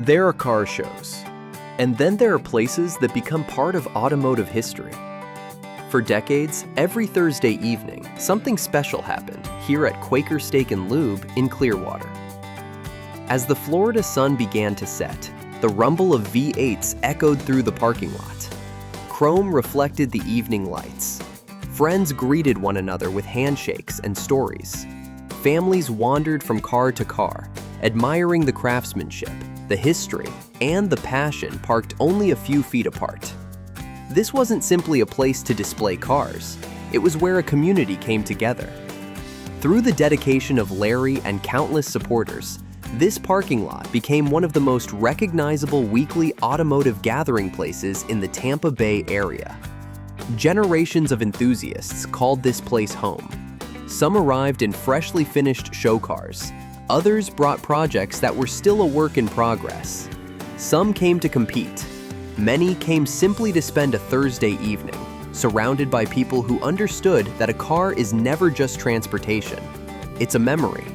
There are car shows, and then there are places that become part of automotive history. For decades, every Thursday evening, something special happened here at Quaker Stteak and Lube in Clearwater. As the Florida sun began to set, the rumble of V8s echoed through the parking lot. Chrome reflected the evening lights. Friends greeted one another with handshakes and stories. Families wandered from car to car, admiring the craftsmanship, the history, and the passion parked only a few feet apart. This wasn't simply a place to display cars, it was where a community came together. Through the dedication of Larry and countless supporters, this parking lot became one of the most recognizable weekly automotive gathering places in the Tampa Bay area. Generations of enthusiasts called this place home. Some arrived in freshly finished show cars. Others brought projects that were still a work in progress. Some came to compete. Many came simply to spend a Thursday evening, surrounded by people who understood that a car is never just transportation. It's a memory.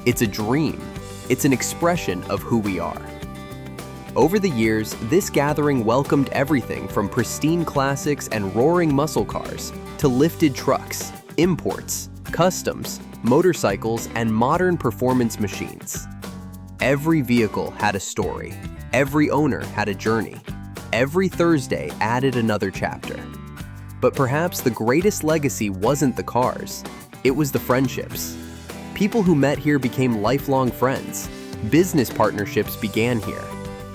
It's a dream. It's an expression of who we are. Over the years, this gathering welcomed everything from pristine classics and roaring muscle cars to lifted trucks, imports, customs, motorcycles, and modern performance machines. Every vehicle had a story. Every owner had a journey. Every Thursday added another chapter. But perhaps the greatest legacy wasn't the cars. It was the friendships. People who met here became lifelong friends. Business partnerships began here.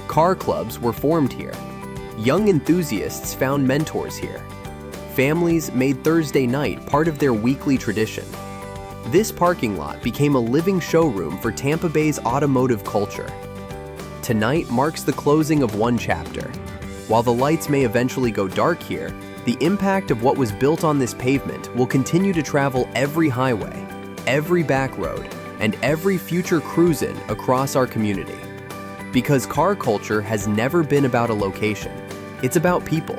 Car clubs were formed here. Young enthusiasts found mentors here. Families made Thursday night part of their weekly tradition. This parking lot became a living showroom for Tampa Bay's automotive culture. Tonight marks the closing of one chapter. While the lights may eventually go dark here, the impact of what was built on this pavement will continue to travel every highway, every back road, and every future cruise-in across our community. Because car culture has never been about a location. It's about people.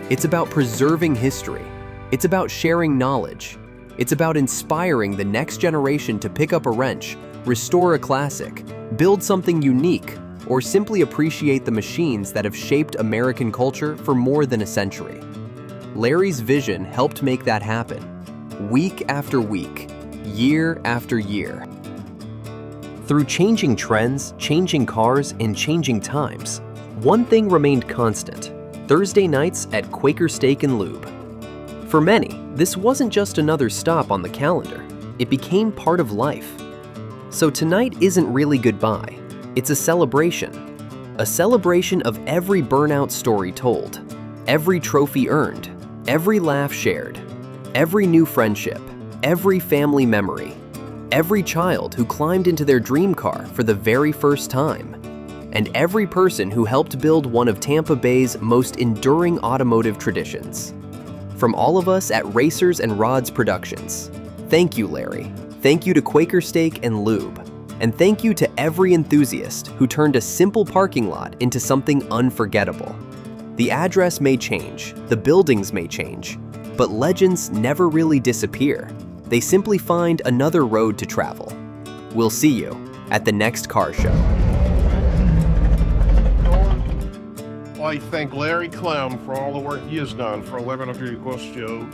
It's about preserving history. It's about sharing knowledge. It's about inspiring the next generation to pick up a wrench, restore a classic, build something unique, or simply appreciate the machines that have shaped American culture for more than a century. Larry's vision helped make that happen, week after week, year after year. Through changing trends, changing cars, and changing times, one thing remained constant: Thursday nights at Quaker Stteak and Lube. For many, this wasn't just another stop on the calendar, it became part of life. So tonight isn't really goodbye, it's a celebration. A celebration of every burnout story told, every trophy earned, every laugh shared, every new friendship, every family memory, every child who climbed into their dream car for the very first time, and every person who helped build one of Tampa Bay's most enduring automotive traditions. From all of us at Racers and Rods Productions, thank you, Larry. Thank you to Quaker Stteak and Lube. And thank you to every enthusiast who turned a simple parking lot into something unforgettable. The address may change, the buildings may change, but legends never really disappear. They simply find another road to travel. We'll see you at the next car show. I thank Larry Clem for all the work he has done for 1100 Equals Joe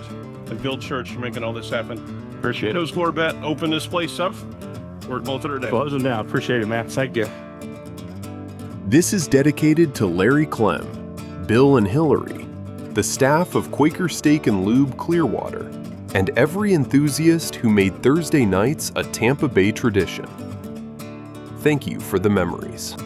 and Bill Church for making all this happen. Appreciate it. Those Corbett open this place up. Work both of their days. Closing down. Appreciate it, man. Thank you. This is dedicated to Larry Clem, Bill and Hillary, the staff of Quaker Stteak and Lube Clearwater, and every enthusiast who made Thursday nights a Tampa Bay tradition. Thank you for the memories.